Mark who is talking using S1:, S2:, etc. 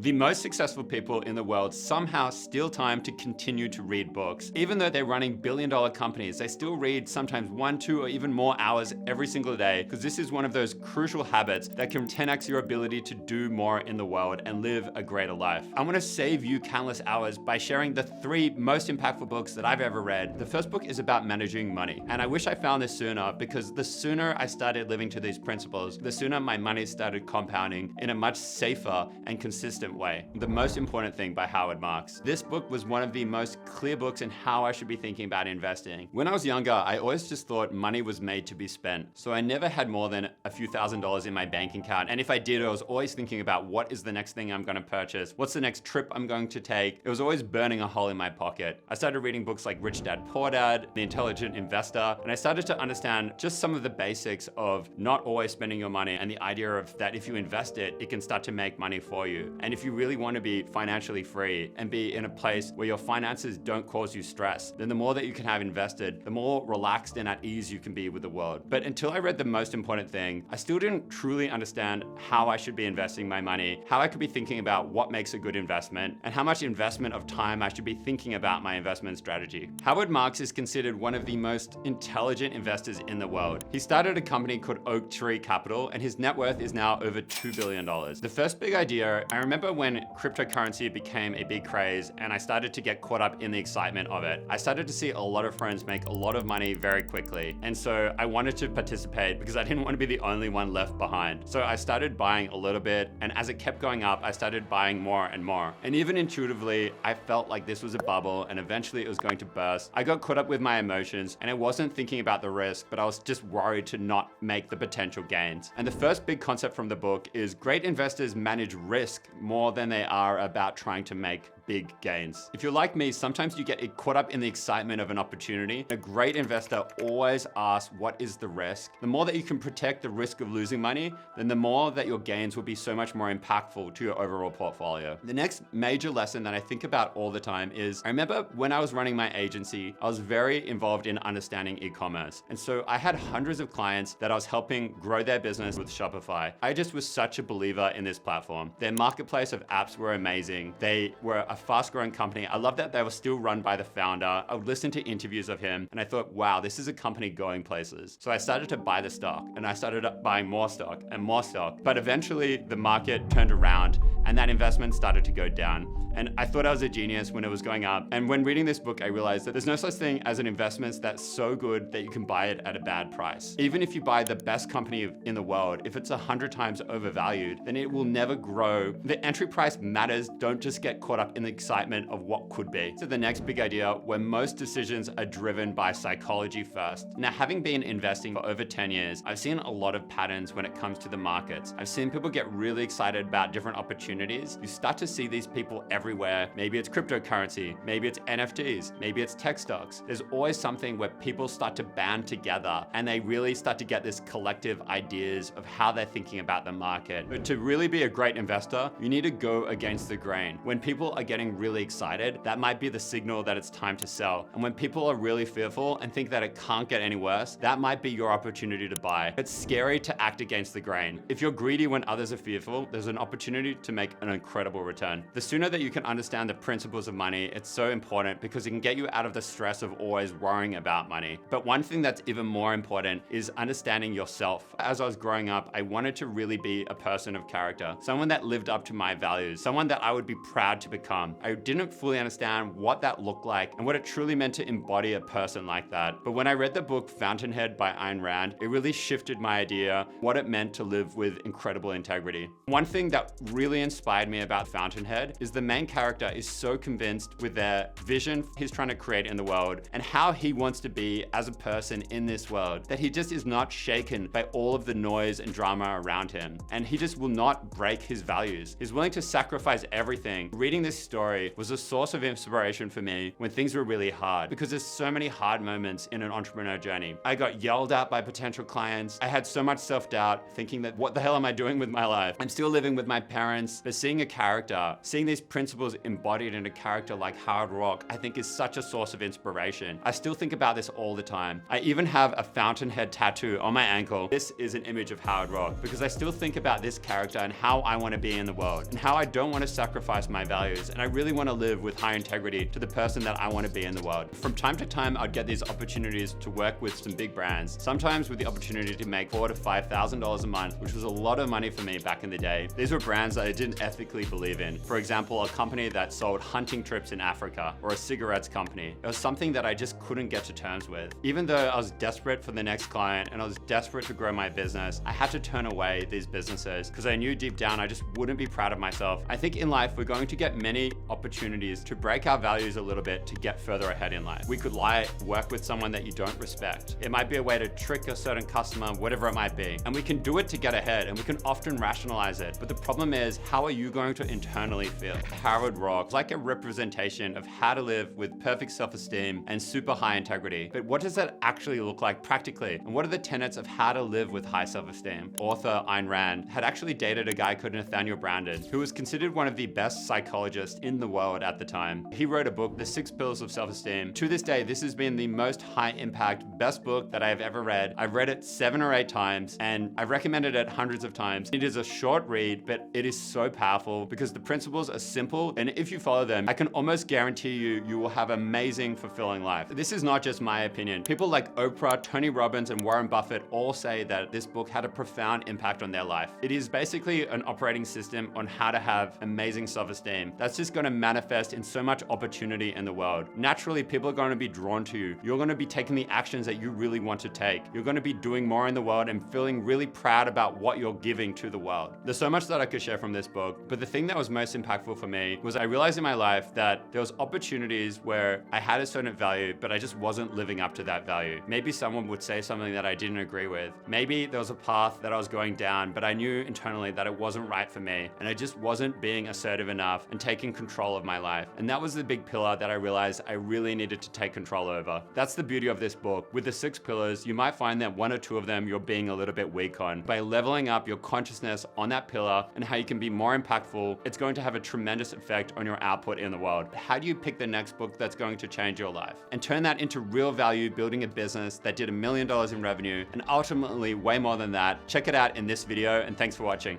S1: The most successful people in the world somehow steal time to continue to read books. Even though they're running billion-dollar companies, they still read sometimes 1, 2, or even more hours every single day, because this is one of those crucial habits that can 10x your ability to do more in the world and live a greater life. I want to save you countless hours by sharing the 3 most impactful books that I've ever read. The first book is about managing money, and I wish I found this sooner, because the sooner I started living to these principles, the sooner my money started compounding in a much safer and consistent way. The Most Important Thing by Howard Marks. This book was one of the most clear books in how I should be thinking about investing. When I was younger, I always just thought money was made to be spent. So I never had more than a few $1,000s in my bank account. And if I did, I was always thinking about what is the next thing I'm going to purchase? What's the next trip I'm going to take? It was always burning a hole in my pocket. I started reading books like Rich Dad, Poor Dad, The Intelligent Investor, and I started to understand just some of the basics of not always spending your money and the idea of that if you invest it, it can start to make money for you. And if you really want to be financially free and be in a place where your finances don't cause you stress, then the more that you can have invested, the more relaxed and at ease you can be with the world. But until I read The Most Important Thing, I still didn't truly understand how I should be investing my money, how I could be thinking about what makes a good investment, and how much investment of time I should be thinking about my investment strategy. Howard Marks is considered one of the most intelligent investors in the world. He started a company called Oak Tree Capital, and his net worth is now over $2 billion. The first big idea, I remember when cryptocurrency became a big craze and I started to get caught up in the excitement of it. I started to see a lot of friends make a lot of money very quickly. And so I wanted to participate because I didn't want to be the only one left behind. So I started buying a little bit, and as it kept going up, I started buying more and more. And even intuitively, I felt like this was a bubble and eventually it was going to burst. I got caught up with my emotions and I wasn't thinking about the risk, but I was just worried to not make the potential gains. And the first big concept from the book is great investors manage risk more than they are about trying to make big gains. If you're like me, sometimes you get caught up in the excitement of an opportunity. A great investor always asks, what is the risk? The more that you can protect the risk of losing money, then the more that your gains will be so much more impactful to your overall portfolio. The next major lesson that I think about all the time is, I remember when I was running my agency, I was very involved in understanding e-commerce. And so I had hundreds of clients that I was helping grow their business with Shopify. I just was such a believer in this platform. Their marketplace of apps were amazing. They were a fast-growing company. I love that they were still run by the founder. I would listen to interviews of him and I thought, wow, this is a company going places. So I started to buy the stock and I started buying more stock and more stock. But eventually the market turned around and that investment started to go down. And I thought I was a genius when it was going up. And when reading this book, I realized that there's no such thing as an investment that's so good that you can buy it at a bad price. Even if you buy the best company in the world, if it's 100 times overvalued, then it will never grow. The entry price matters. Don't just get caught up in the excitement of what could be. So the next big idea, where most decisions are driven by psychology first. Now, having been investing for over 10 years, I've seen a lot of patterns when it comes to the markets. I've seen people get really excited about different opportunities. You start to see these people everywhere. Maybe it's cryptocurrency, maybe it's NFTs, maybe it's tech stocks. There's always something where people start to band together and they really start to get this collective ideas of how they're thinking about the market. But to really be a great investor, you need to go against the grain. When people are getting really excited, that might be the signal that it's time to sell. And when people are really fearful and think that it can't get any worse, that might be your opportunity to buy. It's scary to act against the grain. If you're greedy when others are fearful, there's an opportunity to make an incredible return. The sooner that you can understand the principles of money, it's so important because it can get you out of the stress of always worrying about money. But one thing that's even more important is understanding yourself. As I was growing up, I wanted to really be a person of character, someone that lived up to my values, someone that I would be proud to become. I didn't fully understand what that looked like and what it truly meant to embody a person like that. But when I read the book Fountainhead by Ayn Rand, it really shifted my idea what it meant to live with incredible integrity. One thing that really inspired me about Fountainhead is the main character is so convinced with their vision he's trying to create in the world and how he wants to be as a person in this world, that he just is not shaken by all of the noise and drama around him. And he just will not break his values. He's willing to sacrifice everything. Reading this story was a source of inspiration for me when things were really hard, because there's so many hard moments in an entrepreneur journey. I got yelled at by potential clients. I had so much self-doubt, thinking that what the hell am I doing with my life? I'm still living with my parents, but seeing a character, seeing these principles embodied in a character like Howard Roark, I think is such a source of inspiration. I still think about this all the time. I even have a fountainhead tattoo on my ankle. This is an image of Howard Roark, because I still think about this character and how I want to be in the world, and how I don't want to sacrifice my values, and I really want to live with high integrity to the person that I want to be in the world. From time to time, I'd get these opportunities to work with some big brands, sometimes with the opportunity to make $4,000 to $5,000 a month, which was a lot of money for me back in the day. These were brands that I didn't ethically believe in. For example, a company that sold hunting trips in Africa, or a cigarettes company. It was something that I just couldn't get to terms with. Even though I was desperate for the next client and I was desperate to grow my business, I had to turn away these businesses because I knew deep down I just wouldn't be proud of myself. I think in life, we're going to get many opportunities to break our values a little bit to get further ahead in life. We could lie, work with someone that you don't respect. It might be a way to trick a certain customer, whatever it might be. And we can do it to get ahead, and we can often rationalize it. But the problem is, how are you going to internally feel? Howard Roark is like a representation of how to live with perfect self-esteem and super high integrity. But what does that actually look like practically? And what are the tenets of how to live with high self-esteem? Author Ayn Rand had actually dated a guy called Nathaniel Branden, who was considered one of the best psychologists in the world at the time. He wrote a book, The 6 Pillars of Self-Esteem. To this day, this has been the most high impact, best book that I have ever read. I've read it 7 or 8 times, and I've recommended it hundreds of times. It is a short read, but it is so powerful because the principles are simple, and if you follow them, I can almost guarantee you will have amazing, fulfilling life. This is not just my opinion. People like Oprah, Tony Robbins, and Warren Buffett all say that this book had a profound impact on their life. It is basically an operating system on how to have amazing self-esteem. That's just going to manifest in so much opportunity in the world. Naturally, people are going to be drawn to you. You're going to be taking the actions that you really want to take. You're going to be doing more in the world and feeling really proud about what you're giving to the world. There's so much that I could share from this book, but the thing that was most impactful for me was I realized in my life that there was opportunities where I had a certain value, but I just wasn't living up to that value. Maybe someone would say something that I didn't agree with. Maybe there was a path that I was going down, but I knew internally that it wasn't right for me, and I just wasn't being assertive enough and taking control of my life. And that was the big pillar that I realized I really needed to take control over. That's the beauty of this book. With the 6 pillars, you might find that 1 or 2 of them you're being a little bit weak on. By leveling up your consciousness on that pillar and how you can be more impactful, it's going to have a tremendous effect on your output in the world. How do you pick the next book that's going to change your life and turn that into real value, building a business that did $1 million in revenue and ultimately way more than that? Check it out in this video, and thanks for watching.